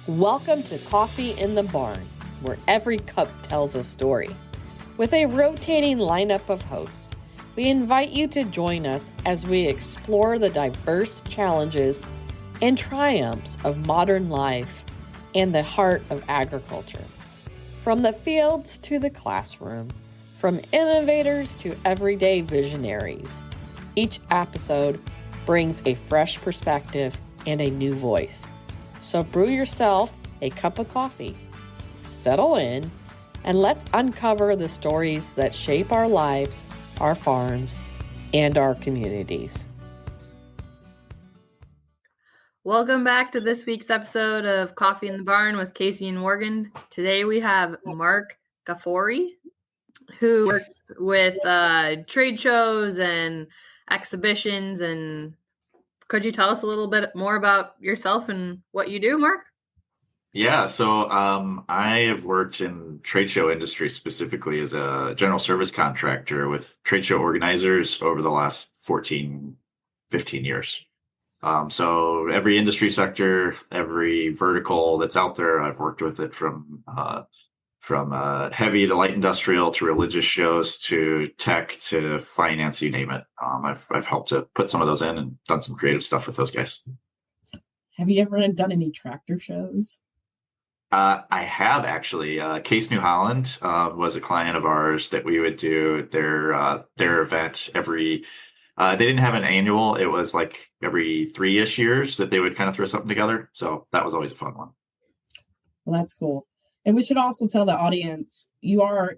Welcome to Coffee in the Barn, where every cup tells a story. With a rotating lineup of hosts, we invite you to join us as we explore the diverse challenges and triumphs of modern life and the heart of agriculture. From the fields to the classroom, from innovators to everyday visionaries, each episode brings a fresh perspective and a new voice. So brew yourself a cup of coffee, settle in, and let's uncover the stories that shape our lives, our farms, and our communities. Welcome back to this week's episode of Coffee in the Barn with Casey and Morgan. Today we have Mark Ghaffori, who works with trade shows and exhibitions. And could you tell us a little bit more about yourself and what you do, Mark? Yeah, so I have worked in trade show industry specifically as a general service contractor with trade show organizers over the last 14, 15 years. So every industry sector, every vertical that's out there, I've worked with it from heavy to light industrial to religious shows to tech to finance, you name it. I've helped to put some of those in and done some creative stuff with those guys. Have you ever done any tractor shows? I have actually. Case New Holland was a client of ours that we would do their event every. They didn't have an annual. It was like every 3-ish years that they would kind of throw something together. So that was always a fun one. Well, that's cool. And we should also tell the audience you are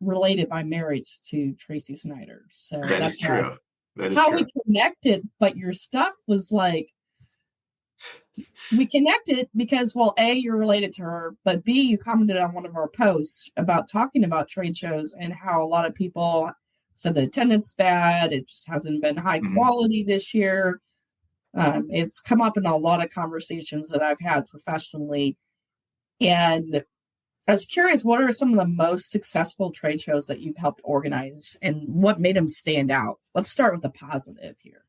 related by marriage to Tracy Snyder. So that's true. That is how true. we connected, but your stuff was like, we connected because, well, A, you're related to her, but B, you commented on one of our posts about talking about trade shows and how a lot of people said the attendance bad. It just hasn't been high quality this year. It's come up in a lot of conversations that I've had professionally. And I was curious, what are some of the most successful trade shows that you've helped organize and what made them stand out? Let's start with the positive here.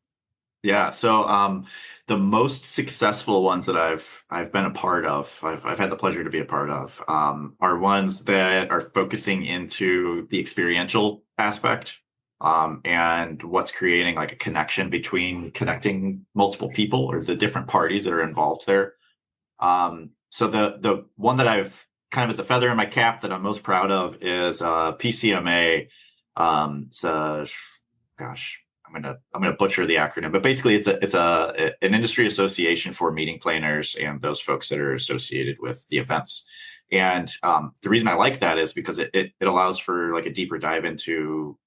Yeah. So the most successful ones that I've been a part of, I've had the pleasure to be a part of, are ones that are focusing into the experiential aspect and what's creating like a connection between connecting multiple people or the different parties that are involved there. So the one that I've kind of as a feather in my cap that I'm most proud of is PCMA. I'm gonna butcher the acronym, but basically it's an industry association for meeting planners and those folks that are associated with the events. And the reason I like that is because it allows for like a deeper dive into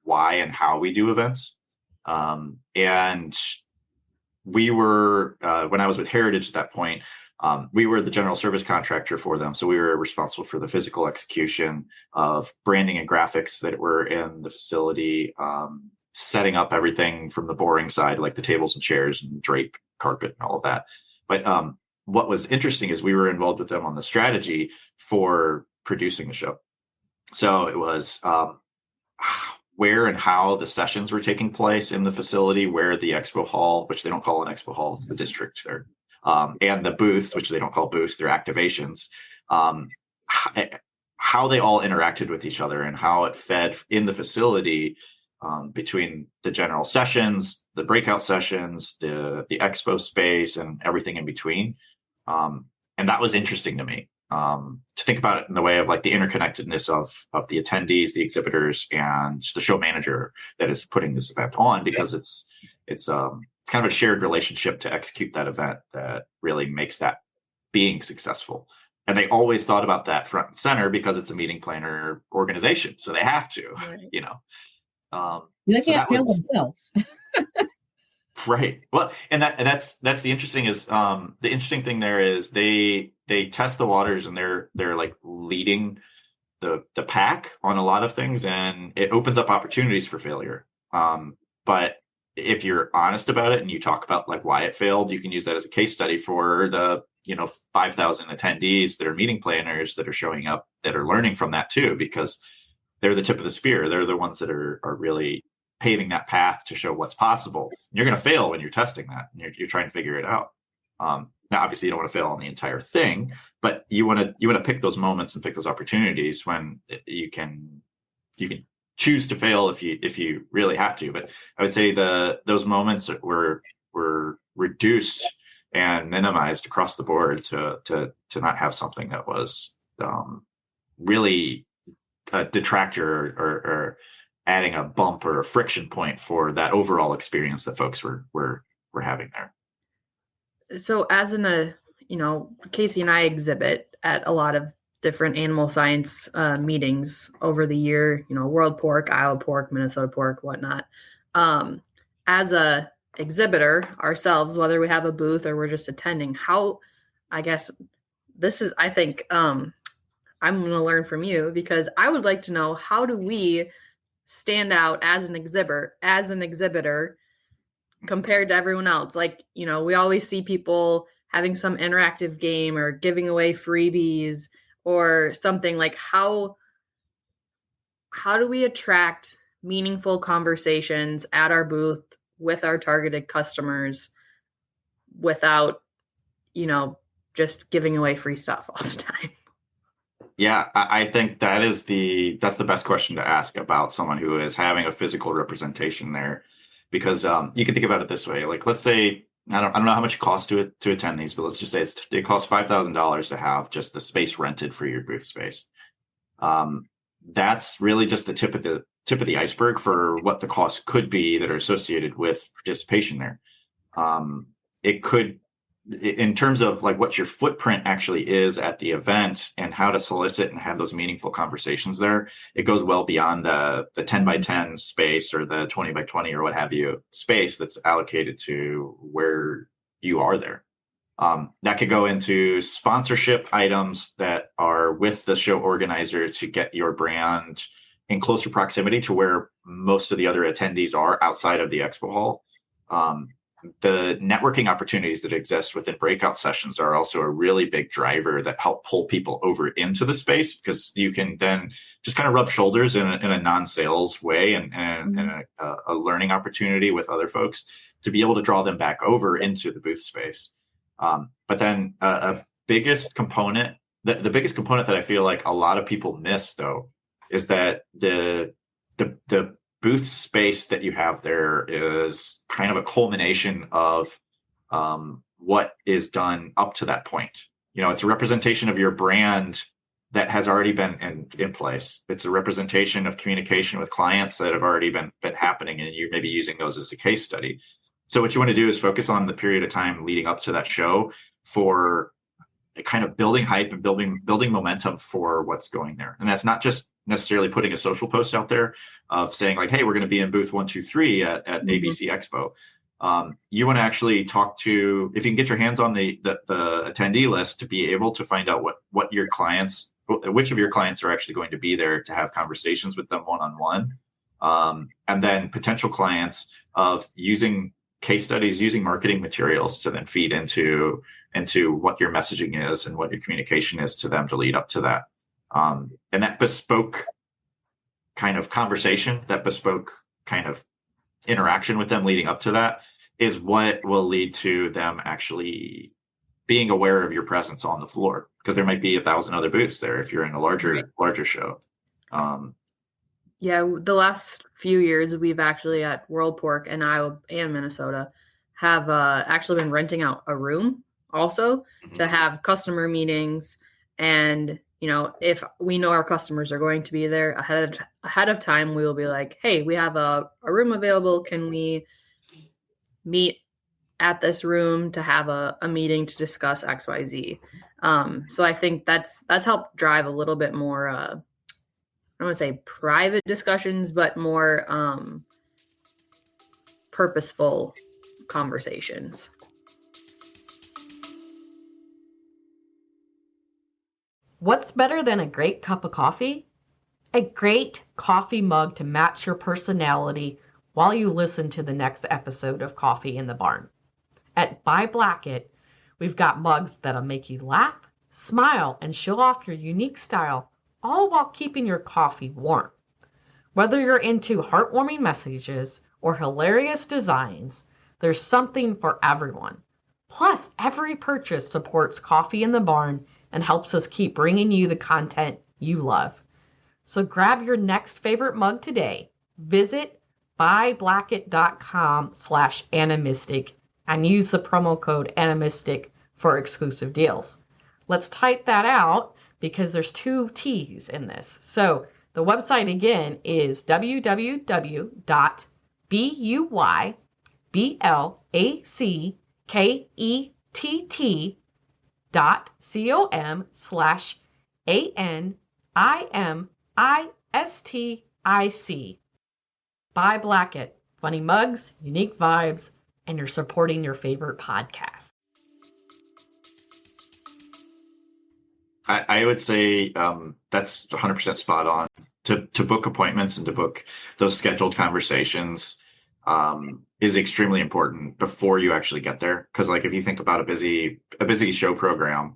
why and how we do events. And we were when I was with Heritage at that point, we were the general service contractor for them. So we were responsible for the physical execution of branding and graphics that were in the facility, setting up everything from the boring side, like the tables and chairs and drape, carpet, and all of that. But what was interesting is we were involved with them on the strategy for producing the show. So it was where and how the sessions were taking place in the facility, where the expo hall, which they don't call an expo hall, it's the district there, and the booths, which they don't call booths, they're activations, how they all interacted with each other and how it fed in the facility between the general sessions, the breakout sessions, the expo space, and everything in between. And that was interesting to me to think about it in the way of like the interconnectedness of the attendees, the exhibitors, and the show manager that is putting this event on, because it's kind of a shared relationship to execute that event that really makes that being successful. And they always thought about that front and center because it's a meeting planner organization, so they have to, Right. They can't fail themselves. Right. Well, and that's the interesting is the interesting thing there is they test the waters and they're like leading the pack on a lot of things, and it opens up opportunities for failure. But if you're honest about it and you talk about like why it failed, you can use that as a case study for the 5,000 attendees that are meeting planners that are showing up that are learning from that too, because they're the tip of the spear. They're the ones that are really paving that path to show what's possible. You're going to fail when you're testing that and you're trying to figure it out. Now, obviously, you don't want to fail on the entire thing, but you want to pick those moments and pick those opportunities when you can choose to fail if you really have to. But I would say those moments were reduced and minimized across the board to not have something that was really a detractor or adding a bump or a friction point for that overall experience that folks were having there. So as Casey and I exhibit at a lot of different animal science meetings over the year, World Pork, Iowa Pork, Minnesota Pork, whatnot. As a exhibitor ourselves, whether we have a booth or we're just attending, I'm going to learn from you, because I would like to know, how do we stand out as an exhibitor compared to everyone else? Like, we always see people having some interactive game or giving away freebies or something. Like, how do we attract meaningful conversations at our booth with our targeted customers without, just giving away free stuff all the time? Yeah, I think that's the best question to ask about someone who is having a physical representation there, because you can think about it this way. Like, let's say, I don't know how much it costs to attend these, but let's just say it costs $5,000 to have just the space rented for your booth space. That's really just the tip of the iceberg for what the costs could be that are associated with participation there. It could, in terms of like what your footprint actually is at the event and how to solicit and have those meaningful conversations there, it goes well beyond the 10 by 10 space or the 20 by 20 or what have you space that's allocated to where you are there. That could go into sponsorship items that are with the show organizer to get your brand in closer proximity to where most of the other attendees are outside of the expo hall. The networking opportunities that exist within breakout sessions are also a really big driver that help pull people over into the space, because you can then just kind of rub shoulders in a non-sales way and a learning opportunity with other folks to be able to draw them back over into the booth space. But then the biggest component that I feel like a lot of people miss, though, is that the booth space that you have there is kind of a culmination of what is done up to that point. It's a representation of your brand that has already been in place. It's a representation of communication with clients that have already been happening, and you may be using those as a case study. So what you want to do is focus on the period of time leading up to that show for kind of building hype and building momentum for what's going there. And that's not just necessarily putting a social post out there of saying like, hey, we're going to be in booth 123 at ABC Expo. You want to actually talk to, if you can get your hands on the attendee list, to be able to find out which of your clients are actually going to be there, to have conversations with them one-on-one. And then potential clients of using case studies, using marketing materials to then feed into what your messaging is and what your communication is to them to lead up to that. And that bespoke kind of conversation, that bespoke kind of interaction with them leading up to that is what will lead to them actually being aware of your presence on the floor, because there might be 1,000 other booths there if you're in a larger show. Yeah, the last few years we've actually at World Pork in Iowa and Minnesota have actually been renting out a room also to have customer meetings. And, if we know our customers are going to be there ahead of time, we will be like, hey, we have a room available. Can we meet at this room to have a meeting to discuss XYZ? So I think that's helped drive a little bit more, I don't want to say private discussions, but more purposeful conversations. What's better than a great cup of coffee? A great coffee mug to match your personality while you listen to the next episode of Coffee in the Barn. At Buy Blackett, we've got mugs that'll make you laugh, smile, and show off your unique style, all while keeping your coffee warm. Whether you're into heartwarming messages or hilarious designs, there's something for everyone. Plus, every purchase supports Coffee in the Barn and helps us keep bringing you the content you love. So grab your next favorite mug today. Visit buyblacket.com/animistic and use the promo code animistic for exclusive deals. Let's type that out because there's 2 T's in this. So the website again is www.buyblacket.com/ANIMISTIC. Buy Blacket. Funny mugs, unique vibes, and you're supporting your favorite podcast. I would say that's 100% spot on. To book appointments and to book those scheduled conversations is extremely important before you actually get there. Because like if you think about a busy show program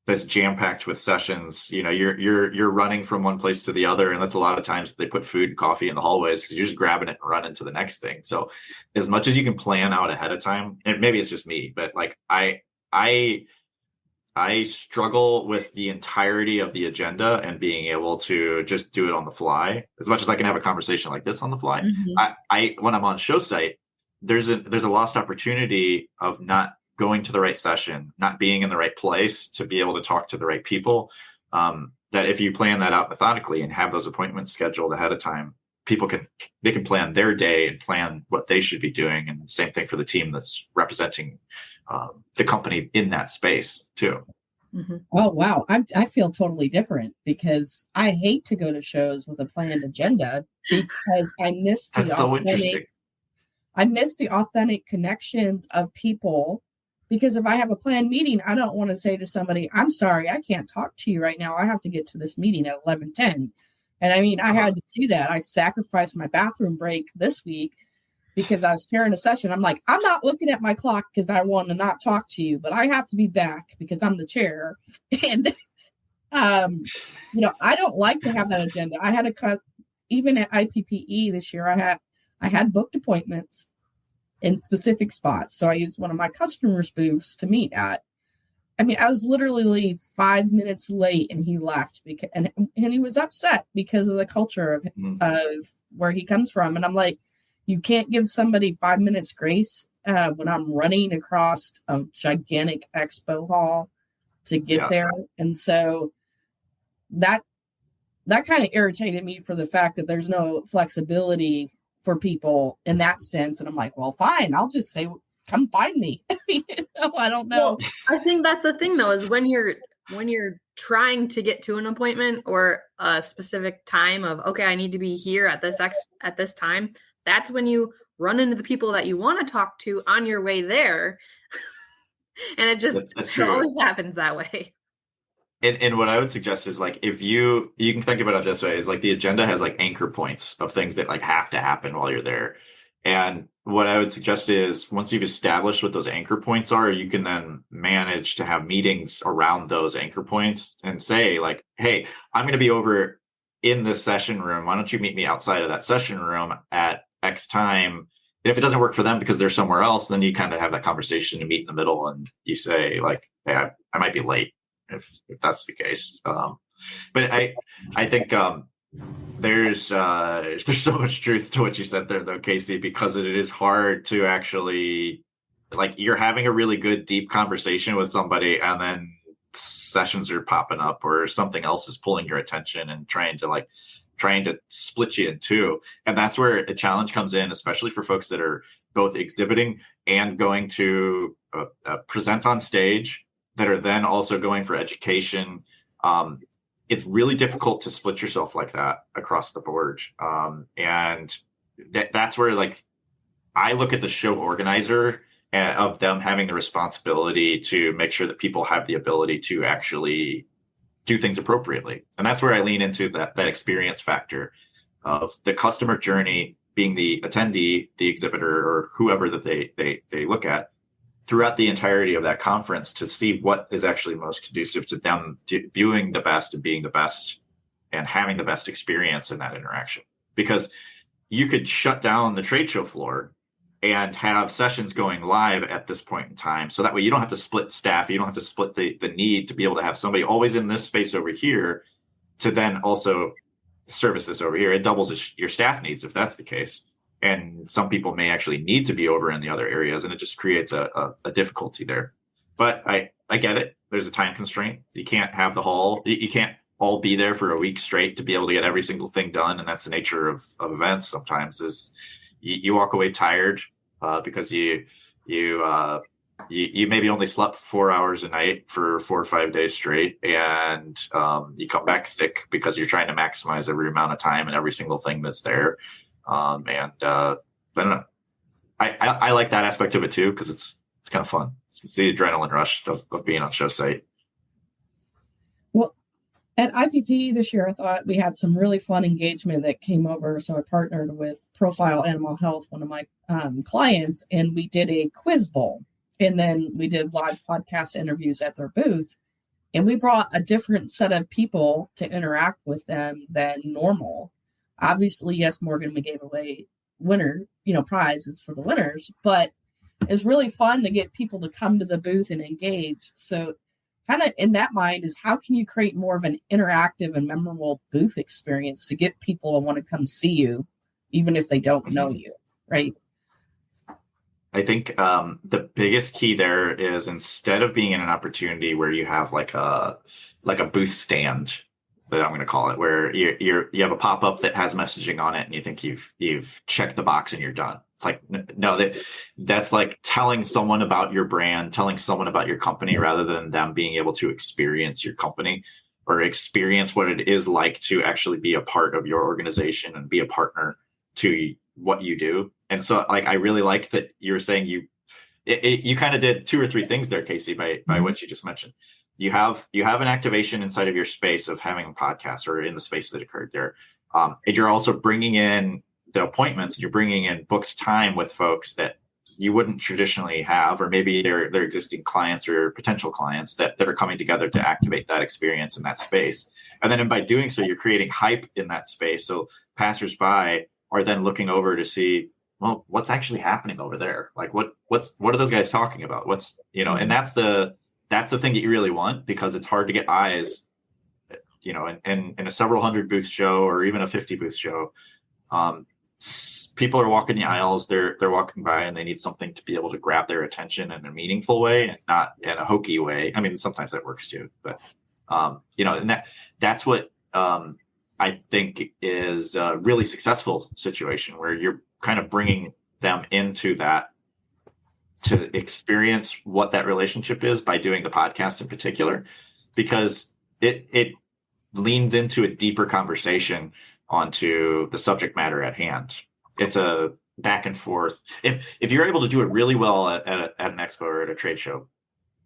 that's jam packed with sessions, you're running from one place to the other, and that's a lot of times they put food and coffee in the hallways because you're just grabbing it and running to the next thing. So as much as you can plan out ahead of time, and maybe it's just me, but like I struggle with the entirety of the agenda and being able to just do it on the fly. As much as I can have a conversation like this on the fly, I when I'm on show site, there's a lost opportunity of not going to the right session, not being in the right place to be able to talk to the right people. That if you plan that out methodically and have those appointments scheduled ahead of time, people can plan their day and plan what they should be doing. And same thing for the team that's representing the company in that space too. Mm-hmm. Oh, wow. I feel totally different because I hate to go to shows with a planned agenda because I miss the authentic connections of people. Because if I have a planned meeting, I don't want to say to somebody, I'm sorry, I can't talk to you right now. I have to get to this meeting at 11:10. And I mean, I had to do that. I sacrificed my bathroom break this week because I was chairing a session. I'm like, I'm not looking at my clock because I want to not talk to you, but I have to be back because I'm the chair. And, I don't like to have that agenda. I had to cut, even at IPPE this year, I had booked appointments in specific spots. So I used one of my customers' booths to meet at. I mean, I was literally 5 minutes late and he left because, and he was upset because of the culture of where he comes from. And I'm like, you can't give somebody 5 minutes grace when I'm running across a gigantic expo hall to get there. And so that kind of irritated me for the fact that there's no flexibility for people in that sense. And I'm like, well, fine, I'll just say, come find me. I don't know. Well, I think that's the thing though, is when you're trying to get to an appointment or a specific time of, okay, I need to be here at this time. That's when you run into the people that you want to talk to on your way there. And it just always happens that way. And what I would suggest is like, if you can think about it this way, is like the agenda has like anchor points of things that like have to happen while you're there. And what I would suggest is once you've established what those anchor points are, you can then manage to have meetings around those anchor points and say like, hey, I'm going to be over in this session room. Why don't you meet me outside of that session room at X time? And if it doesn't work for them because they're somewhere else, then you kind of have that conversation to meet in the middle and you say like, hey, I might be late if that's the case. But I think there's so much truth to what you said there though, Casey, because it is hard to actually, like, you're having a really good deep conversation with somebody and then sessions are popping up or something else is pulling your attention and trying to split you in two. And that's where a challenge comes in, especially for folks that are both exhibiting and going to present on stage, that are then also going for education. It's really difficult to split yourself like that across the board. And that's where, like, I look at the show organizer of them having the responsibility to make sure that people have the ability to actually do things appropriately. And that's where I lean into that experience factor of the customer journey being the attendee, the exhibitor, or whoever that they look at throughout the entirety of that conference to see what is actually most conducive to them viewing the best and being the best and having the best experience in that interaction. Because you could shut down the trade show floor and have sessions going live at this point in time. So that way you don't have to split staff. You don't have to split the need to be able to have somebody always in this space over here to then also service this over here. It doubles your staff needs if that's the case. And some people may actually need to be over in the other areas, and it just creates a difficulty there. But I get it. There's a time constraint. You can't have the hall. You can't all be there for a week straight to be able to get every single thing done. And that's the nature of events sometimes is you walk away tired because you maybe only slept 4 hours a night for 4 or 5 days straight. And you come back sick because you're trying to maximize every amount of time and every single thing that's there. I don't know. I like that aspect of it too, because it's kind of fun. It's the adrenaline rush of being on show site. Well, at IPP this year, I thought we had some really fun engagement that came over. So I partnered with Profile Animal Health, one of my clients, and we did a quiz bowl. And then we did live podcast interviews at their booth. And we brought a different set of people to interact with them than normal. Obviously, yes, Morgan, we gave away prizes for the winners, but it's really fun to get people to come to the booth and engage. So kind of in that mind is how can you create more of an interactive and memorable booth experience to get people to want to come see you, even if they don't know you, right? I think the biggest key there is instead of being in an opportunity where you have like a booth stand, that I'm going to call it, where you have a pop-up that has messaging on it and you think you've checked the box and you're done. It's like, no, that's like telling someone about your brand, telling someone about your company rather than them being able to experience your company or experience what it is like to actually be a part of your organization and be a partner to what you do. And so like, I really like that you're saying you kind of did 2 or 3 things there, Casey, by what you just mentioned. You have an activation inside of your space of having a podcast or in the space that occurred there. And you're also bringing in the appointments. You're bringing in booked time with folks that you wouldn't traditionally have, or maybe they're existing clients or potential clients that are coming together to activate that experience in that space. And then by doing so, you're creating hype in that space. So passersby are then looking over to see, well, what's actually happening over there? Like what are those guys talking about? And that's the thing that you really want, because it's hard to get eyes, in a several hundred booth show or even a 50 booth show. People are walking the aisles, they're walking by and they need something to be able to grab their attention in a meaningful way and not in a hokey way. I mean, sometimes that works too, but, and that's what I think is a really successful situation where you're kind of bringing them into that to experience what that relationship is by doing the podcast in particular, because it leans into a deeper conversation onto the subject matter at hand. It's a back and forth. If you're able to do it really well at an expo or at a trade show,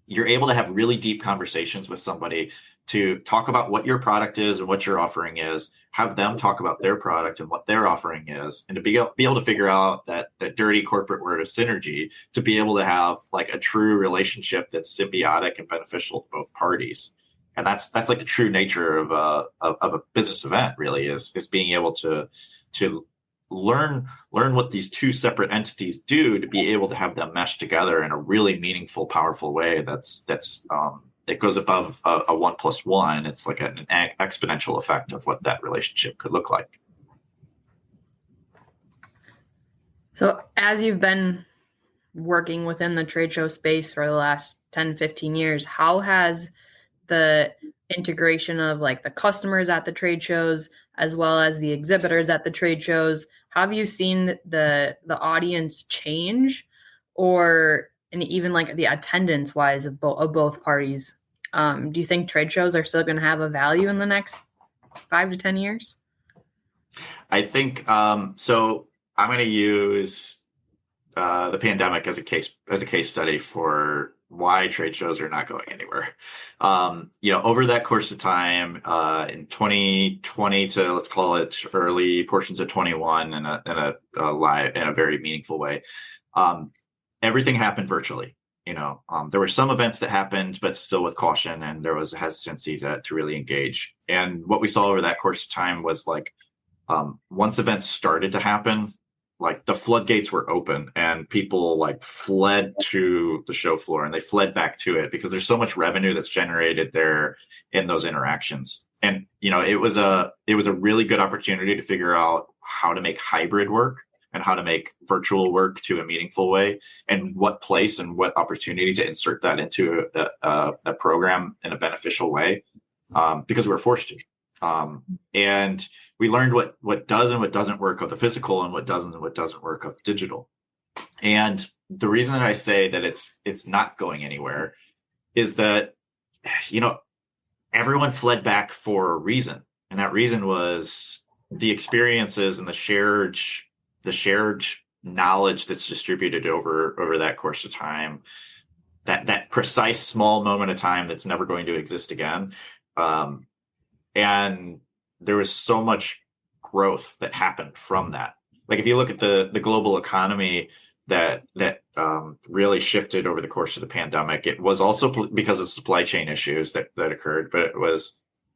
you're able to have really deep conversations with somebody to talk about what your product is and what your offering is, have them talk about their product and what their offering is, and to be able to figure out that dirty corporate word of synergy, to be able to have like a true relationship that's symbiotic and beneficial to both parties. And that's like the true nature of a business event, really, is being able to learn what these 2 separate entities do, to be able to have them mesh together in a really meaningful, powerful way. It goes above a 1 + 1. It's like an exponential effect of what that relationship could look like. So as you've been working within the trade show space for the last 10, 15 years, how has the integration of like the customers at the trade shows as well as the exhibitors at the trade shows, have you seen the audience change, and even like the attendance wise of both parties? Do you think trade shows are still going to have a value in the next 5 to 10 years? I think so. I'm going to use the pandemic as a case study for why trade shows are not going anywhere. Over that course of time, in 2020 to, let's call it, early portions of 21, in a very meaningful way, everything happened virtually. There were some events that happened, but still with caution, and there was a hesitancy to really engage. And what we saw over that course of time was like, once events started to happen, like the floodgates were open and people like fled to the show floor and they fled back to it because there's so much revenue that's generated there in those interactions. And, it was a really good opportunity to figure out how to make hybrid work and how to make virtual work to a meaningful way, and what place and what opportunity to insert that into a program in a beneficial way, because we were forced to. And we learned what does and what doesn't work of the physical, and what doesn't and what doesn't work of the digital. And the reason that I say that it's not going anywhere is that, everyone fled back for a reason. And that reason was the experiences and the shared knowledge that's distributed over that course of time, that precise small moment of time that's never going to exist again. And there was so much growth that happened from that. Like if you look at the global economy that really shifted over the course of the pandemic, it was also because of supply chain issues that occurred, but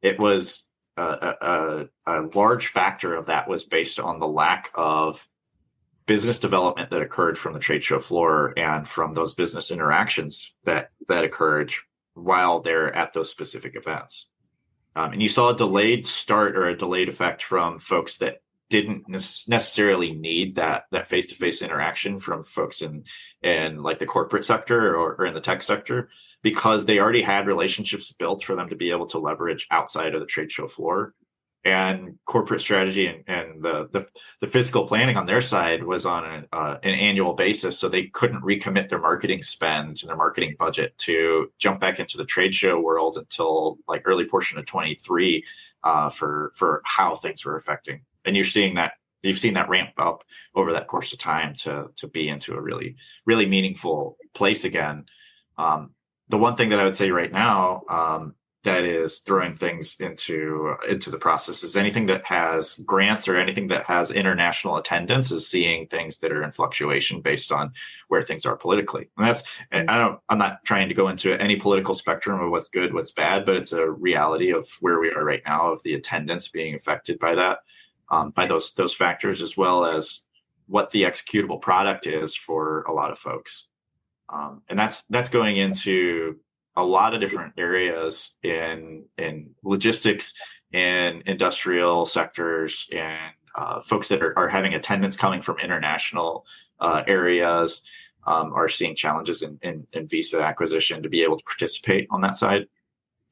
it was a large factor of that was based on the lack of business development that occurred from the trade show floor and from those business interactions that occurred while they're at those specific events. And you saw a delayed start or a delayed effect from folks that didn't necessarily need that face-to-face interaction from folks in like the corporate sector or in the tech sector, because they already had relationships built for them to be able to leverage outside of the trade show floor. And corporate strategy and the physical planning on their side was on an annual basis, so they couldn't recommit their marketing spend and their marketing budget to jump back into the trade show world until like early portion of 23 for how things were affecting. And you've seen that ramp up over that course of time to be into a really, really meaningful place again. The one thing that I would say right now that is throwing things into the process is anything that has grants or anything that has international attendance is seeing things that are in fluctuation based on where things are politically. And I'm not trying to go into any political spectrum of what's good, what's bad, but it's a reality of where we are right now, of the attendance being affected by that, by those factors, as well as what the executable product is for a lot of folks. And that's going into a lot of different areas in logistics and industrial sectors, and folks that are having attendance coming from international areas are seeing challenges in visa acquisition to be able to participate on that side.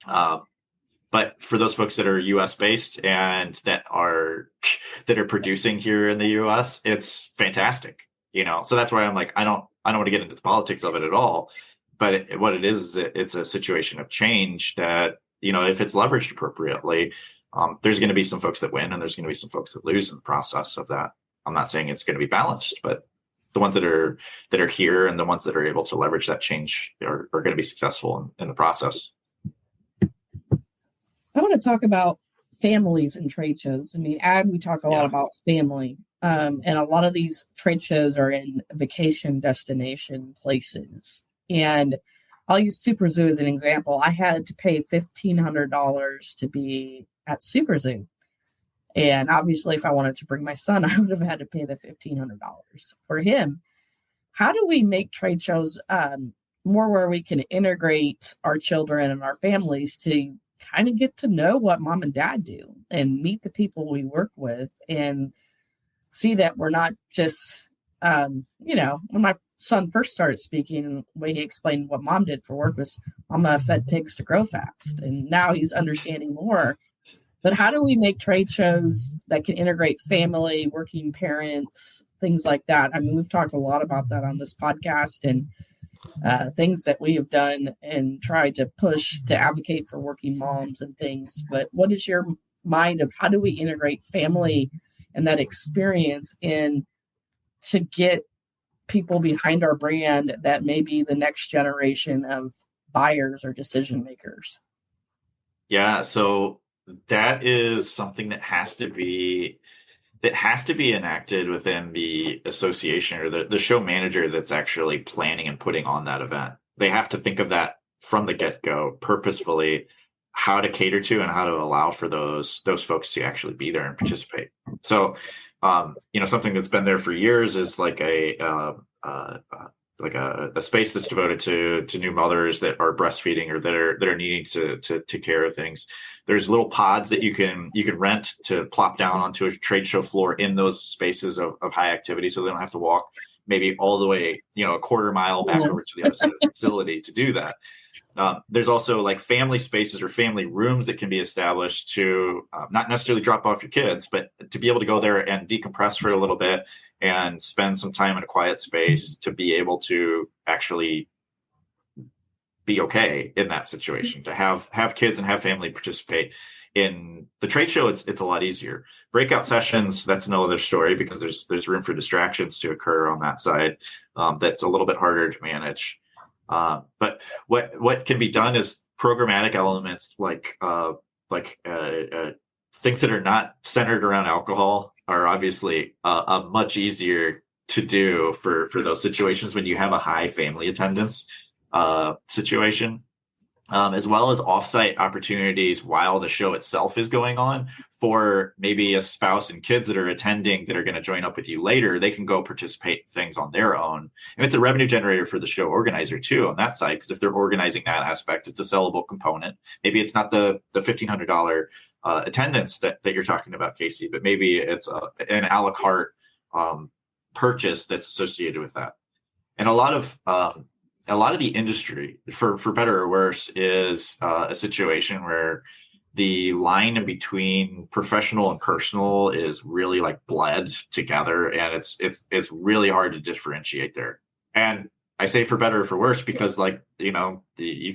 But for those folks that are U.S. based and that are producing here in the U.S., it's fantastic. So that's why I'm like, I don't want to get into the politics of it at all. But what it is it's a situation of change that, if it's leveraged appropriately, there's going to be some folks that win and there's going to be some folks that lose in the process of that. I'm not saying it's going to be balanced, but the ones that are here and the ones that are able to leverage that change are going to be successful in the process. I want to talk about families and trade shows. I mean, we talk a lot about family, and a lot of these trade shows are in vacation destination places. And I'll use Super Zoo as an example. I had to pay $1,500 to be at Super Zoo. And obviously, if I wanted to bring my son, I would have had to pay the $1,500 for him. How do we make trade shows more where we can integrate our children and our families to kind of get to know what mom and dad do and meet the people we work with and see that we're not just, when my son first started speaking, the way he explained what mom did for work was mama fed pigs to grow fast. And now he's understanding more. But how do we make trade shows that can integrate family, working parents, things like that? I mean, we've talked a lot about that on this podcast and things that we have done and tried to push to advocate for working moms and things. But what is your mind of how do we integrate family and that experience in to get people behind our brand that may be the next generation of buyers or decision makers? Yeah, so that is something that has to be enacted within the association or the show manager that's actually planning and putting on that event. They have to think of that from the get-go purposefully, how to cater to and how to allow for those folks to actually be there and participate. So Something that's been there for years is like a space that's devoted to new mothers that are breastfeeding or that are needing to take care of things. There's little pods that you can rent to plop down onto a trade show floor in those spaces of high activity, so they don't have to walk maybe all the way, a quarter mile back over to the other side of the facility to do that. There's also like family spaces or family rooms that can be established to not necessarily drop off your kids, but to be able to go there and decompress for a little bit and spend some time in a quiet space to be able to actually be okay in that situation, to have kids and have family participate in the trade show. It's a lot easier. Breakout sessions, that's no other story, because there's room for distractions to occur on that side. That's a little bit harder to manage. But what can be done is programmatic elements like things that are not centered around alcohol are obviously much easier to do for those situations when you have a high family attendance situation, as well as offsite opportunities while the show itself is going on for maybe a spouse and kids that are attending that are going to join up with you later. They can go participate in things on their own. And it's a revenue generator for the show organizer too on that side, because if they're organizing that aspect, it's a sellable component. Maybe it's not the $1,500 attendance that you're talking about, Casey, but maybe it's an a la carte purchase that's associated with that. And a lot of the industry, for better or worse, is a situation where the line in between professional and personal is really like bled together, and it's really hard to differentiate there. And I say for better or for worse because, like, you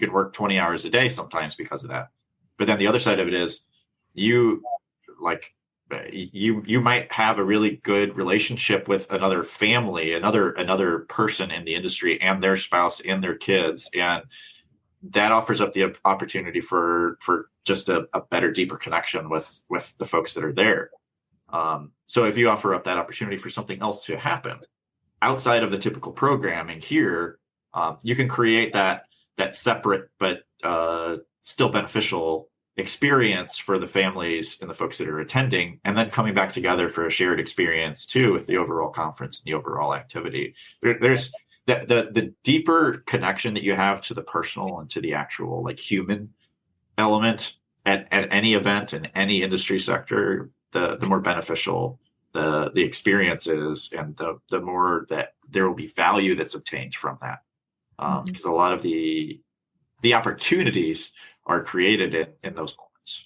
can work 20 hours a day sometimes because of that. But then the other side of it is you might have a really good relationship with another family, another person in the industry, and their spouse and their kids, and that offers up the opportunity for just a better, deeper connection with the folks that are there. So if you offer up that opportunity for something else to happen outside of the typical programming here, you can create that separate but still beneficial experience for the families and the folks that are attending, and then coming back together for a shared experience too with the overall conference and the overall activity. There's the deeper connection that you have to the personal and to the actual like human element at any event in any industry sector, the more beneficial the experience is, and the more that there will be value that's obtained from that, because a lot of the opportunities are created in those moments.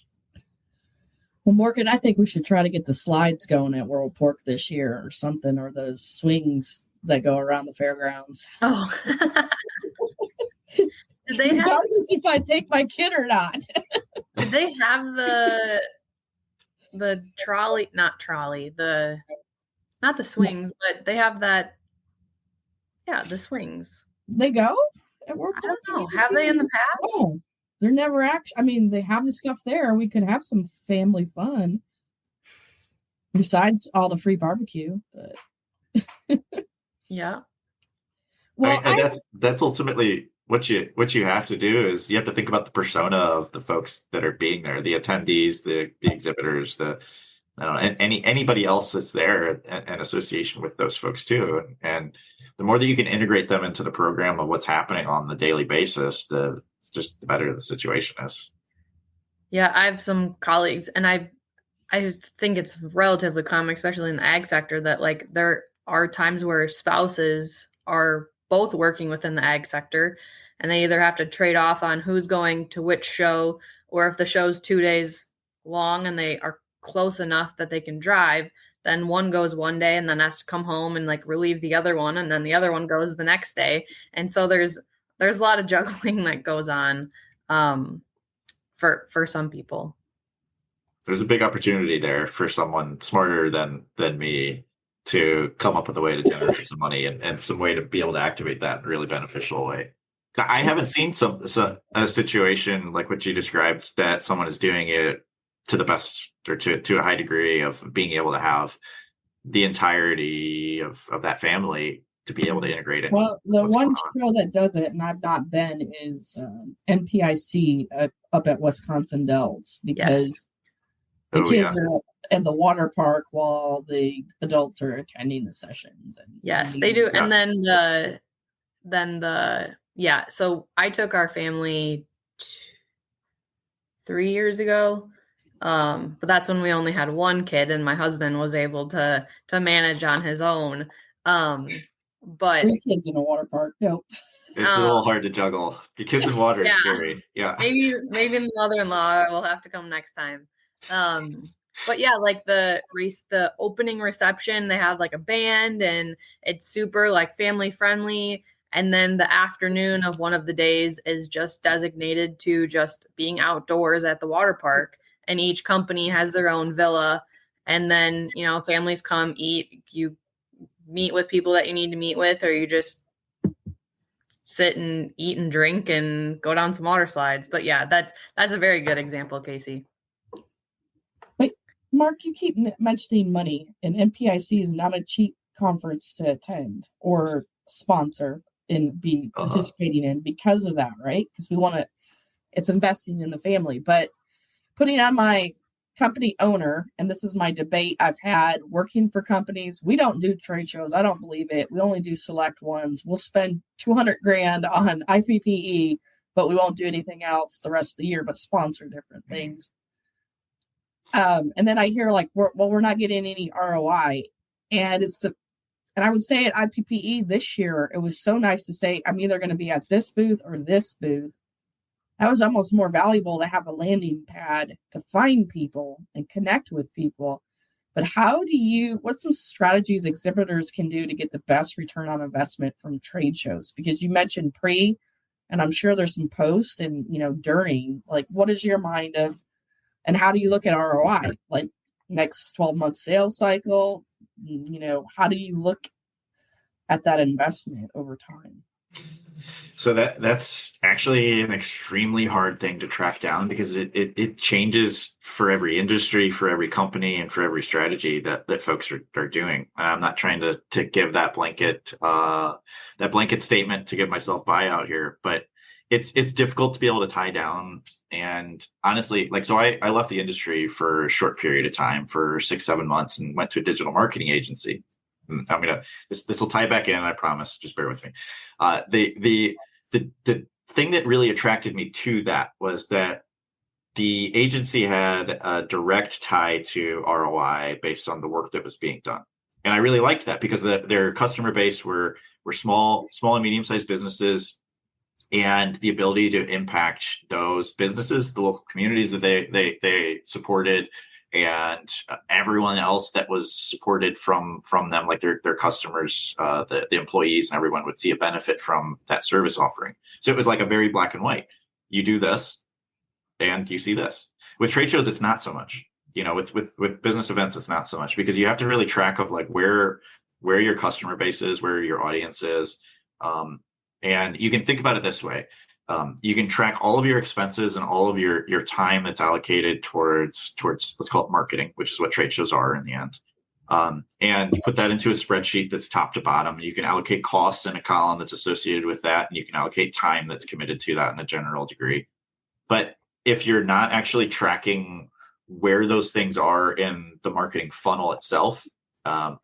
Well, Morgan, I think we should try to get the slides going at World Pork this year or something, or those swings that go around the fairgrounds. Oh, did they have? Regardless if I take my kid or not. Did they have the trolley? Not the swings, but they have that. Yeah, the swings. They go at World Pork? I don't know. Have they in the past? Oh, they're never actually. I mean, they have the stuff there. We could have some family fun besides all the free barbecue. But yeah. Well, that's ultimately what you have to do is you have to think about the persona of the folks that are being there, the attendees, the exhibitors, and anybody else that's there in association with those folks too. And the more that you can integrate them into the program of what's happening on the daily basis, the better the situation is. Yeah, I have some colleagues, and I think it's relatively common, especially in the ag sector, that like there are times where spouses are both working within the ag sector, and they either have to trade off on who's going to which show, or if the show's 2 days long and they are close enough that they can drive, then one goes one day and then has to come home and like relieve the other one, and then the other one goes the next day. And so there's a lot of juggling that goes on for some people. There's a big opportunity there for someone smarter than me to come up with a way to generate some money and some way to be able to activate that in a really beneficial way. So I haven't seen a situation like what you described that someone is doing it to the best or to a high degree of being able to have the entirety of that family to be able to integrate it. Well, the one show that does it, and I've not been, is NPIC up at Wisconsin Dells, because the kids are in the water park while the adults are attending the sessions. And yes, they do. And so I took our family 3 years ago. But that's when we only had one kid and my husband was able to manage on his own. But 3 kids in a water park. Nope. It's a little hard to juggle. The kids in water is scary. Yeah. Maybe the mother-in-law will have to come next time. But yeah, like the opening reception, they have like a band and it's super like family friendly. And then the afternoon of one of the days is just designated to just being outdoors at the water park. And each company has their own villa. And then, families come eat, you meet with people that you need to meet with, or you just sit and eat and drink and go down some water slides. But yeah, that's a very good example, Casey. But Mark, you keep mentioning money, and MPIC is not a cheap conference to attend or sponsor and be participating in because of that, right? Because it's investing in the family. But putting on my company owner, and this is my debate I've had working for companies, we don't do trade shows. I don't believe it. We only do select ones. We'll spend $200,000 on IPPE, but we won't do anything else the rest of the year, but sponsor different things. And then I hear like, we're not getting any ROI. And and I would say at IPPE this year, it was so nice to say, I'm either going to be at this booth or this booth. That was almost more valuable to have a landing pad to find people and connect with people. But what's some strategies exhibitors can do to get the best return on investment from trade shows? Because you mentioned pre, and I'm sure there's some post and, during, like, what is your mind of, and how do you look at ROI? Like next 12-month sales cycle, how do you look at that investment over time? So that's actually an extremely hard thing to track down because it changes for every industry, for every company, and for every strategy that folks are doing. I'm not trying to give that blanket statement to give myself buyout here, but it's difficult to be able to tie down. And honestly, so I left the industry for a short period of time, for 6-7 months, and went to a digital marketing agency. This will tie back in, I promise. Just bear with me. The thing that really attracted me to that was that the agency had a direct tie to ROI based on the work that was being done, and I really liked that because their customer base were small and medium sized businesses, and the ability to impact those businesses, the local communities that they supported, and everyone else that was supported from them, like their customers, the employees, and everyone would see a benefit from that service offering. So it was like a very black and white. You do this, and you see this. With trade shows, it's not so much. With business events, it's not so much because you have to really track of like where your customer base is, where your audience is, and you can think about it this way. You can track all of your expenses and all of your time that's allocated towards let's call it marketing, which is what trade shows are in the end. And put that into a spreadsheet that's top to bottom. You can allocate costs in a column that's associated with that, and you can allocate time that's committed to that in a general degree. But if you're not actually tracking where those things are in the marketing funnel itself,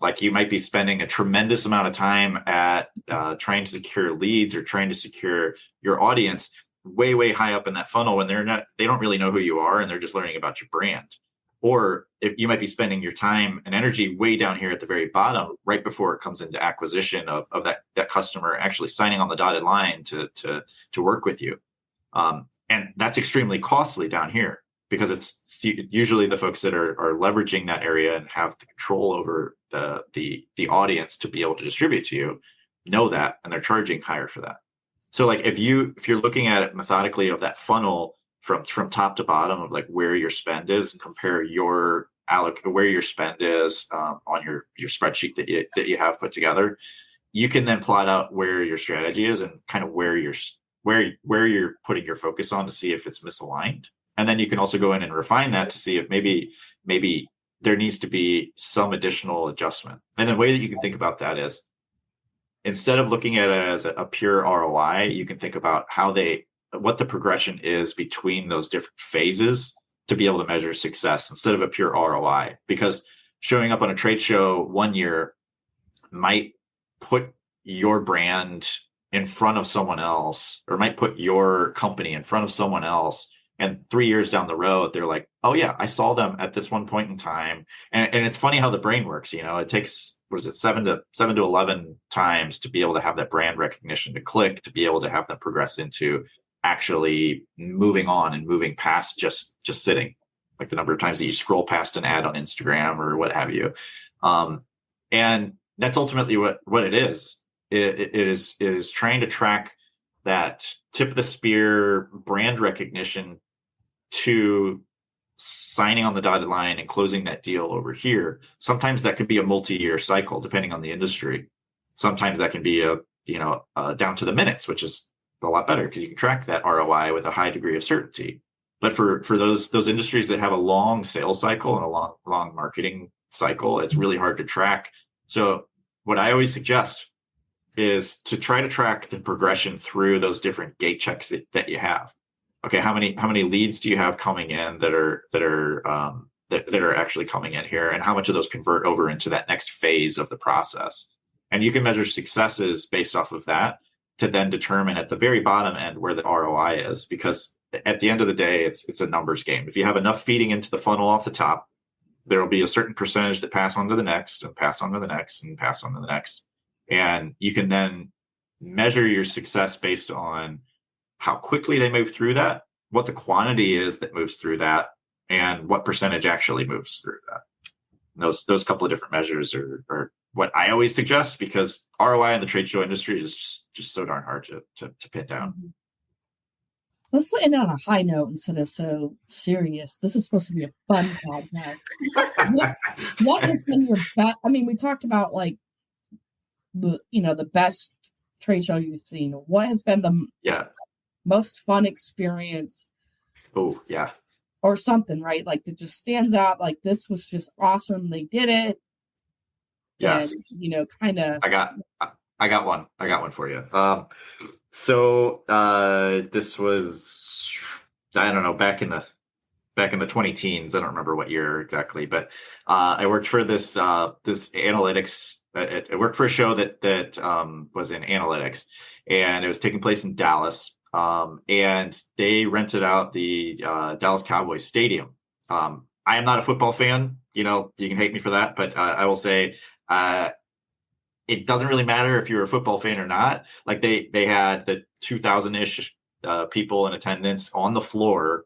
like you might be spending a tremendous amount of time at trying to secure leads or trying to secure your audience way, way high up in that funnel when they don't really know who you are and they're just learning about your brand. Or if you might be spending your time and energy way down here at the very bottom, right before it comes into acquisition of that customer actually signing on the dotted line to work with you. And that's extremely costly down here, because it's usually the folks that are leveraging that area and have the control over the audience to be able to distribute to you know that, and they're charging higher for that. So like if you're looking at it methodically of that funnel from top to bottom of like where your spend is, and compare where your spend is on your spreadsheet that you have put together, you can then plot out where your strategy is and kind of where you're putting your focus on to see if it's misaligned. And then you can also go in and refine that to see if maybe there needs to be some additional adjustment. And the way that you can think about that is, instead of looking at it as a pure ROI, you can think about what the progression is between those different phases to be able to measure success instead of a pure ROI, because showing up on a trade show one year might put your brand in front of someone else, or might put your company in front of someone else. And 3 years down the road, they're like, oh yeah, I saw them at this one point in time. And it's funny how the brain works. It takes, 7 to 11 times to be able to have that brand recognition to click, to be able to have them progress into actually moving on and moving past just sitting, like the number of times that you scroll past an ad on Instagram or what have you. And that's ultimately what it is. It is trying to track that tip of the spear brand recognition to signing on the dotted line and closing that deal over here. Sometimes that could be a multi-year cycle, depending on the industry. Sometimes that can be down to the minutes, which is a lot better because you can track that ROI with a high degree of certainty. But for those industries that have a long sales cycle and a long marketing cycle, it's really hard to track. So what I always suggest is to try to track the progression through those different gate checks that you have. Okay, how many leads do you have coming in that are actually coming in here, and how much of those convert over into that next phase of the process? And you can measure successes based off of that to then determine at the very bottom end where the ROI is, because at the end of the day, it's a numbers game. If you have enough feeding into the funnel off the top, there will be a certain percentage that pass on to the next and pass on to the next and pass on to the next. And you can then measure your success based on how quickly they move through that, what the quantity is that moves through that, and what percentage actually moves through that. And those couple of different measures are what I always suggest, because ROI in the trade show industry is just so darn hard to pin down. Let's end on a high note instead of so serious. This is supposed to be a fun podcast. What has been your best? I mean, we talked about like the best trade show you've seen. What has been the most fun experience? Oh yeah, or something, right? Like that just stands out. Like this was just awesome. They did it. Yes, and, kind of. I got one for you. So this was, I don't know, back in the 20 teens. I don't remember what year exactly, but I worked for this analytics. I worked for a show that was in analytics, and it was taking place in Dallas. And they rented out the Dallas Cowboys stadium. I am not a football fan. You can hate me for that, but I will say it doesn't really matter if you're a football fan or not. Like they had the 2,000-ish people in attendance on the floor.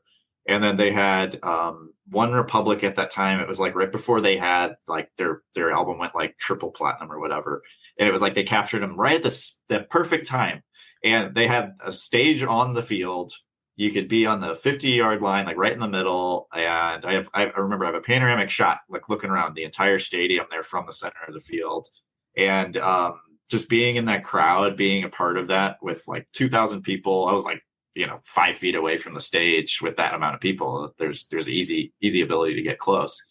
And then they had One Republic at that time. It was like right before they had like their album went like triple platinum or whatever. And it was like they captured them right at the perfect time. And they had a stage on the field. You could be on the 50-yard line, like right in the middle. And I remember I have a panoramic shot, like looking around the entire stadium there from the center of the field. And just being in that crowd, being a part of that with like 2,000 people, I was like, 5 feet away from the stage with that amount of people. There's easy ability to get close.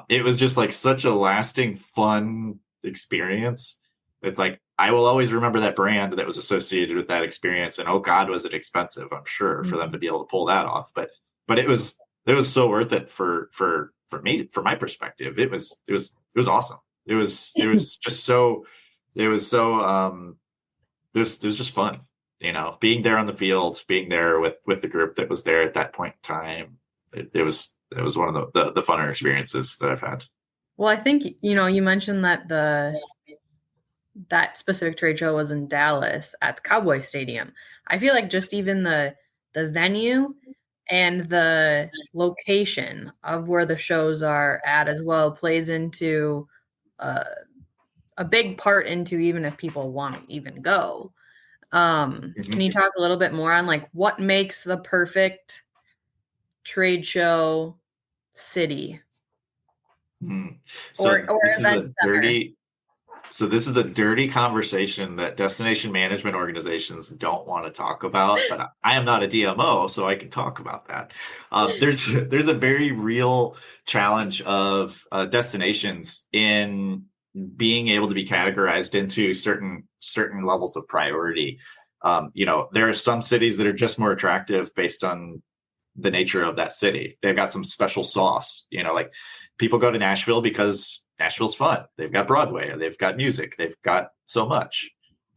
It was just like such a lasting, fun experience. It's like, I will always remember that brand that was associated with that experience. And oh God, was it expensive, I'm sure, for them to be able to pull that off. But it was so worth it for me, from my perspective. It was awesome. It was just fun, being there on the field, being there with the group that was there at that point in time. It was one of the funner experiences that I've had. Well, I think, you mentioned that that specific trade show was in Dallas at the Cowboy Stadium. I feel like just even the venue and the location of where the shows are at as well plays into a big part into even if people want to even go. Can you talk a little bit more on like what makes the perfect trade show city? So or event center? So this is a dirty conversation that destination management organizations don't want to talk about, but I am not a DMO, so I can talk about that. There's a very real challenge of destinations in being able to be categorized into certain levels of priority. There are some cities that are just more attractive based on the nature of that city. They've got some special sauce, like people go to Nashville because Nashville's fun. They've got Broadway, they've got music, they've got so much.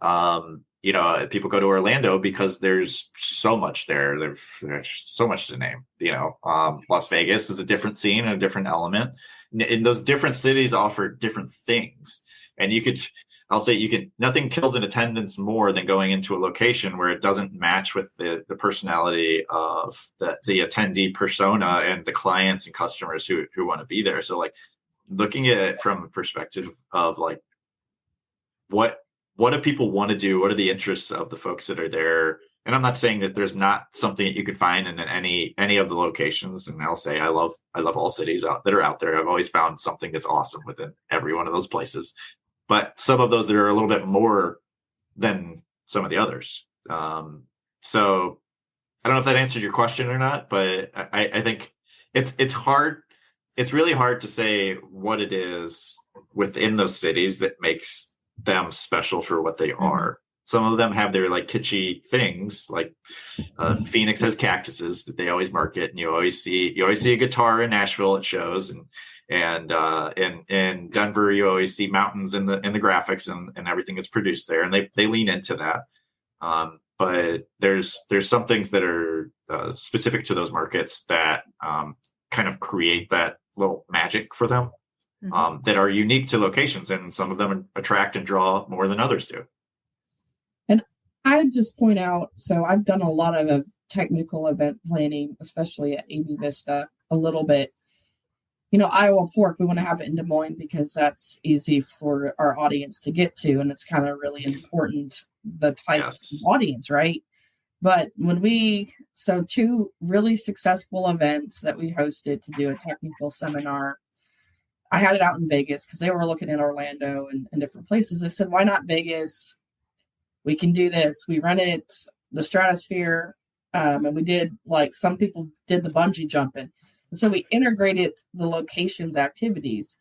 People go to Orlando because there's so much there. There's so much to name. Las Vegas is a different scene and a different element. And those different cities offer different things. And nothing kills an attendance more than going into a location where it doesn't match with the personality of the attendee persona and the clients and customers who want to be there. So like looking at it from a perspective of like, what do people want to do? What are the interests of the folks that are there? And I'm not saying that there's not something that you could find in any of the locations. And I'll say I love all cities that are out there. I've always found something that's awesome within every one of those places. But some of those that are a little bit more than some of the others. So I don't know if that answered your question or not, but I think it's hard. It's really hard to say what it is within those cities that makes them special for what they are. Some of them have their like kitschy things, like Phoenix has cactuses that they always market, and you always see a guitar in Nashville at shows, and in Denver you always see mountains in the graphics and everything is produced there, and they lean into that. But there's some things that are specific to those markets that kind of create that little magic for them. That are unique to locations, and some of them attract and draw more than others do. And I just point out, so I've done a lot of technical event planning, especially at AB Vista, a little bit. Iowa Pork, we want to have it in Des Moines because that's easy for our audience to get to, and it's kind of really important, the type of audience, right? But so 2 really successful events that we hosted to do a technical seminar. I had it out in Vegas because they were looking at Orlando and different places. I said, why not Vegas? We can do this. We rented the Stratosphere, and we did, like, some people did the bungee jumping. And so we integrated the locations activities.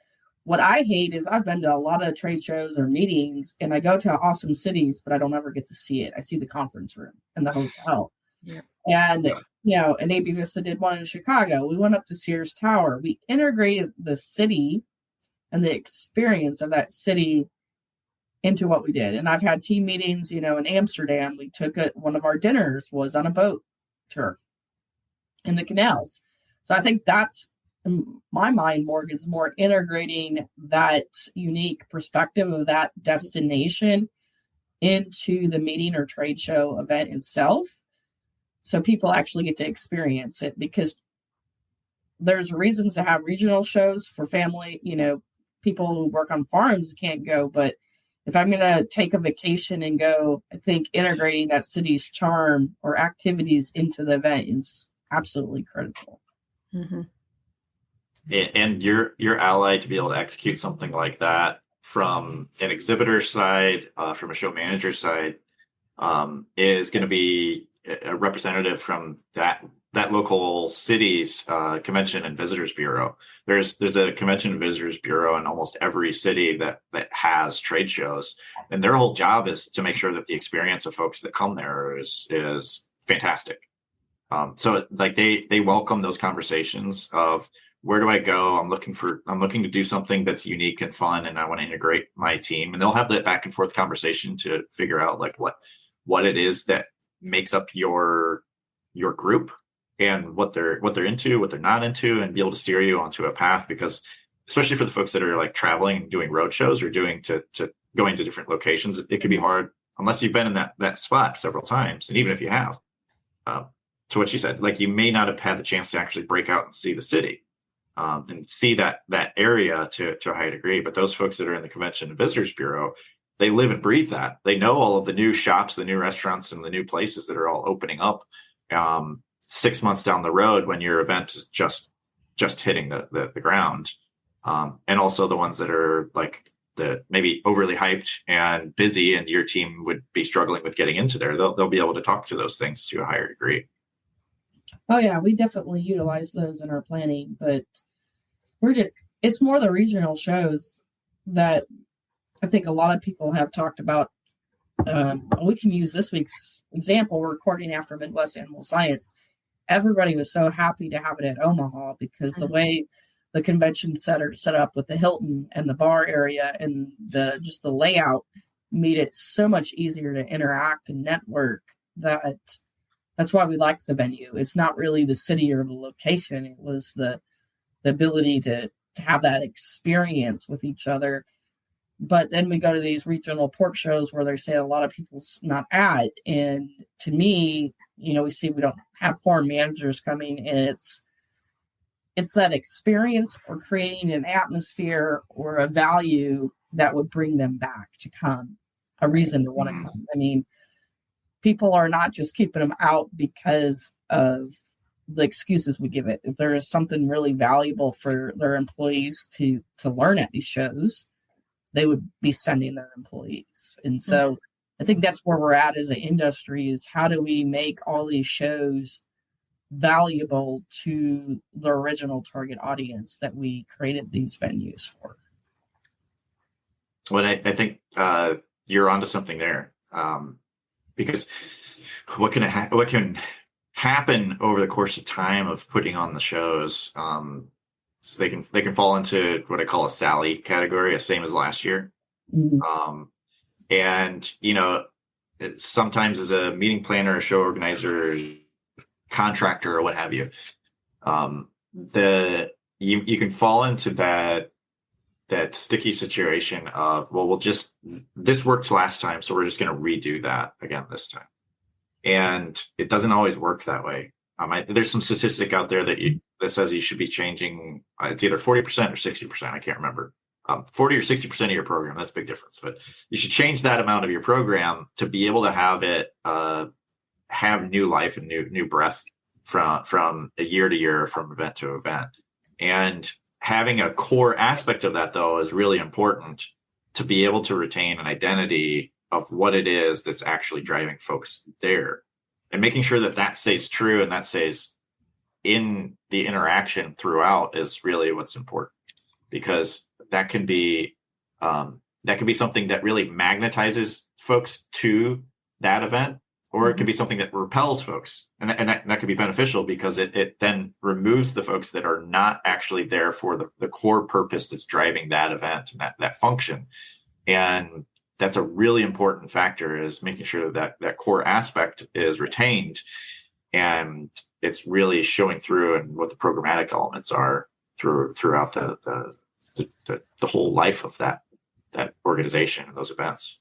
What I hate is I've been to a lot of trade shows or meetings, and I go to awesome cities, but I don't ever get to see it. I see the conference room and the hotel. Yeah. And and AB Vista did one in Chicago. We went up to Sears Tower. We integrated the city and the experience of that city into what we did. And I've had team meetings, in Amsterdam. We took one of our dinners was on a boat tour in the canals. So I think that's, in my mind, Morgan's more integrating that unique perspective of that destination into the meeting or trade show event itself. So people actually get to experience it, because there's reasons to have regional shows for family. People who work on farms can't go. But if I'm going to take a vacation and go, I think integrating that city's charm or activities into the event is absolutely critical. Mm-hmm. And your ally to be able to execute something like that from an exhibitor side, from a show manager side, is going to be a representative from that local city's convention and visitors bureau. There's a convention and visitors bureau in almost every city that has trade shows, and their whole job is to make sure that the experience of folks that come there is fantastic. So like they welcome those conversations of, where do I go? I'm looking to do something that's unique and fun, and I want to integrate my team. And they'll have that back and forth conversation to figure out like what it is that makes up your group and what they're into, what they're not into, and be able to steer you onto a path. Because especially for the folks that are like traveling and doing road shows or doing to going to different locations, it can be hard unless you've been in that spot several times. And even if you have, to what you said, like you may not have had the chance to actually break out and see the city. And see that area to a high degree. But those folks that are in the Convention and Visitors Bureau, they live and breathe that. They know all of the new shops, the new restaurants, and the new places that are all opening up 6 months down the road when your event is just hitting the ground. And also the ones that are like the maybe overly hyped and busy, and your team would be struggling with getting into there. They'll be able to talk to those things to a higher degree. Oh yeah, we definitely utilize those in our planning, but it's more the regional shows that I think a lot of people have talked about. We can use this week's example. We're recording after Midwest Animal Science. everybody was so happy to have it at Omaha because the way the convention center set up with the Hilton and the bar area and the layout made it so much easier to interact and network that's why we liked the venue. It's not really the city or the location. It was the ability to have that experience with each other. But then we go to these regional pork shows where they say a lot of people's not at. And to me, we see we don't have foreign managers coming, and it's that experience or creating an atmosphere or a value that would bring them back to come, a reason to want to come. I mean, people are not just keeping them out because of the excuses we give it. If there is something really valuable for their employees to learn at these shows, they would be sending their employees. And so I think that's where we're at as an industry, is how do we make all these shows valuable to the original target audience that we created these venues for. Well, I think you're onto something there, because what can happen over the course of time of putting on the shows, so they can fall into what I call a Sally category, same as last year. And sometimes as a meeting planner, a show organizer, contractor, or what have you, you can fall into that sticky situation of, well, this worked last time, so we're just going to redo that again this time. And it doesn't always work that way. There's some statistic out there that says you should be changing, it's either 40% or 60%, I can't remember. 40 or 60% of your program, that's a big difference. But you should change that amount of your program to be able to have it have new life and new breath from a year to year, from event to event. And having a core aspect of that, though, is really important to be able to retain an identity of what it is that's actually driving folks there, and making sure that stays true and that stays in the interaction throughout is really what's important, because that can be something that really magnetizes folks to that event, or it could be something that repels folks, and that could be beneficial because it then removes the folks that are not actually there for the core purpose that's driving that event and that function. And that's a really important factor, is making sure that core aspect is retained, and it's really showing through and what the programmatic elements are throughout the whole life of that organization and those events.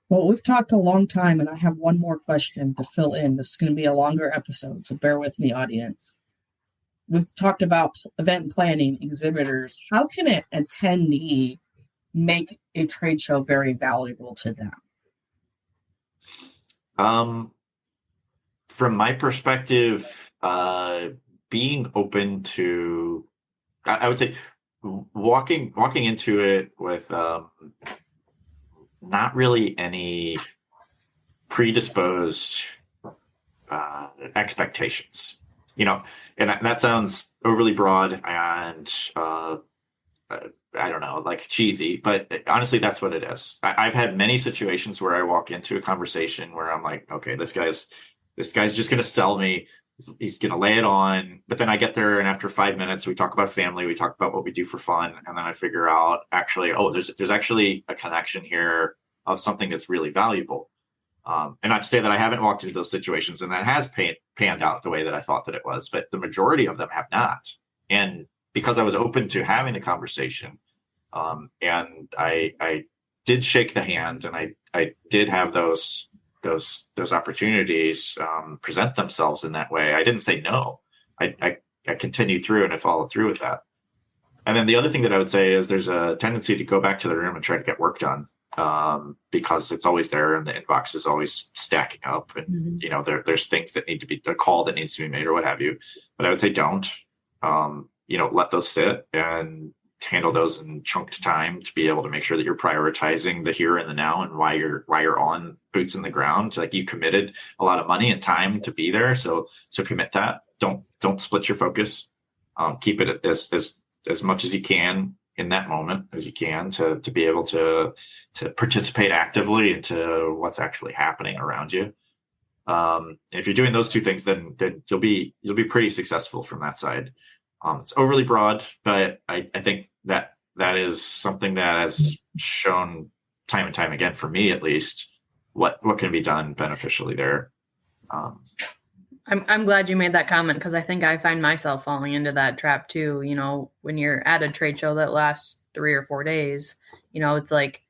Well, we've talked a long time, and I have one more question to fill in. This is going to be a longer episode, so bear with me, audience. We've talked about event planning, exhibitors. How can an attendee make a trade show very valuable to them? From my perspective, being open to, I would say, walking into it with not really any predisposed expectations, and that sounds overly broad and I don't know, like cheesy, but honestly, that's what it is. I've had many situations where I walk into a conversation where I'm like, okay, this guy's just going to sell me. He's going to lay it on. But then I get there, and after 5 minutes, we talk about family, we talk about what we do for fun, and then I figure out actually, there's actually a connection here of something that's really valuable. And not to say that I haven't walked into those situations and that has panned out the way that I thought that it was, but the majority of them have not. And because I was open to having the conversation, and I did shake the hand, and I did have those opportunities present themselves in that way. I didn't say no. I continued through, and I followed through with that. And then the other thing that I would say is there's a tendency to go back to the room and try to get work done, because it's always there and the inbox is always stacking up, and there's things that need to be, a call that needs to be made or what have you. But I would say don't. Let those sit and handle those in chunked time to be able to make sure that you're prioritizing the here and the now, and why you're on boots in the ground. Like, you committed a lot of money and time to be there. So commit that. Don't split your focus. Keep it as much as you can in that moment as you can to be able to participate actively into what's actually happening around you. If you're doing those two things, then you'll be pretty successful from that side. It's overly broad, but I think that is something that has shown time and time again, for me at least, what can be done beneficially there. I'm glad you made that comment, because I think I find myself falling into that trap too. You know, when you're at a trade show that lasts 3 or 4 days, you know, it's like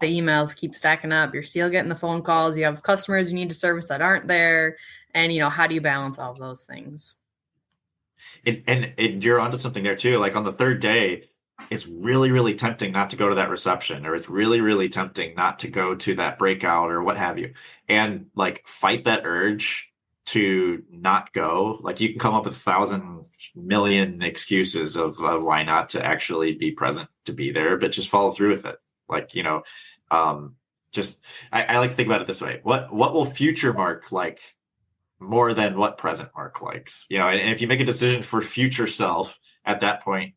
the emails keep stacking up. You're still getting the phone calls. You have customers you need to service that aren't there. And, you know, how do you balance all of those things? And you're onto something there too. Like on the third day, it's really, really tempting not to go to that reception, or it's really, really tempting not to go to that breakout or what have you. And like, fight that urge to not go. Like, you can come up with 1,000 million excuses of why not to actually be present, to be there, but just follow through with it. Like, you know, I like to think about it this way. What will future Mark like more than what present Mark likes? You know, and if you make a decision for future self at that point,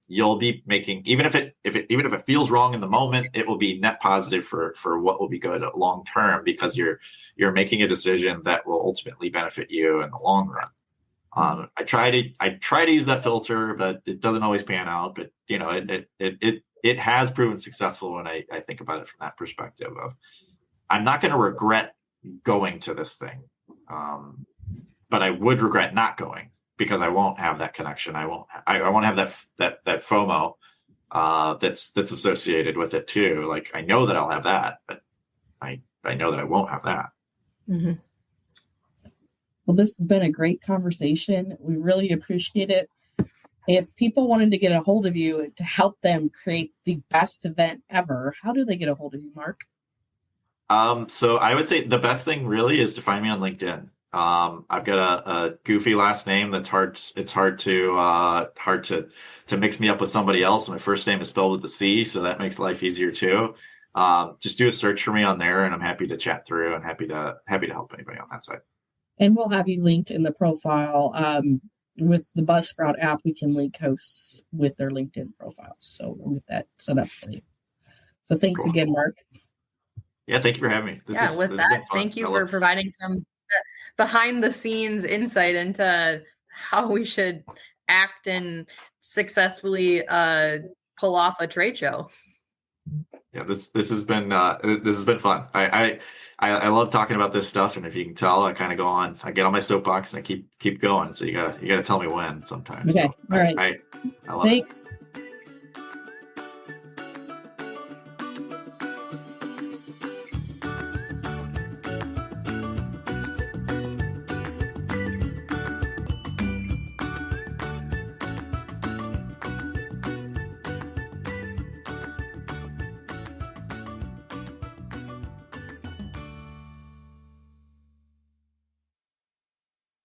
you'll be making, even if it feels wrong in the moment, it will be net positive for what will be good long term, because you're making a decision that will ultimately benefit you in the long run. I try to use that filter, but it doesn't always pan out. But you know, it has proven successful when I think about it from that perspective of, I'm not going to regret going to this thing, but I would regret not going, because I won't have that connection. I won't have that FOMO that's associated with it too. Like, I know that I'll have that, but I know that I won't have that. Mm-hmm. Well, this has been a great conversation. We really appreciate it. If people wanted to get a hold of you to help them create the best event ever, how do they get a hold of you, Mark? So I would say the best thing really is to find me on LinkedIn. I've got a goofy last name that's hard. It's hard to mix me up with somebody else. My first name is spelled with a C, so that makes life easier too. Just do a search for me on there, and I'm happy to chat through and happy to help anybody on that side. And we'll have you linked in the profile. With the Buzzsprout app, we can link hosts with their LinkedIn profiles. So we'll get that set up for you. So thanks again, Mark. Yeah, thank you for having me. This has been fun. Thank you for providing some behind the scenes insight into how we should act and successfully pull off a trade show. Yeah, this has been fun. I love talking about this stuff, and if you can tell, I kind of go on. I get on my soapbox and I keep going. So you gotta tell me when sometimes. Okay, so all right. I love Thanks. it.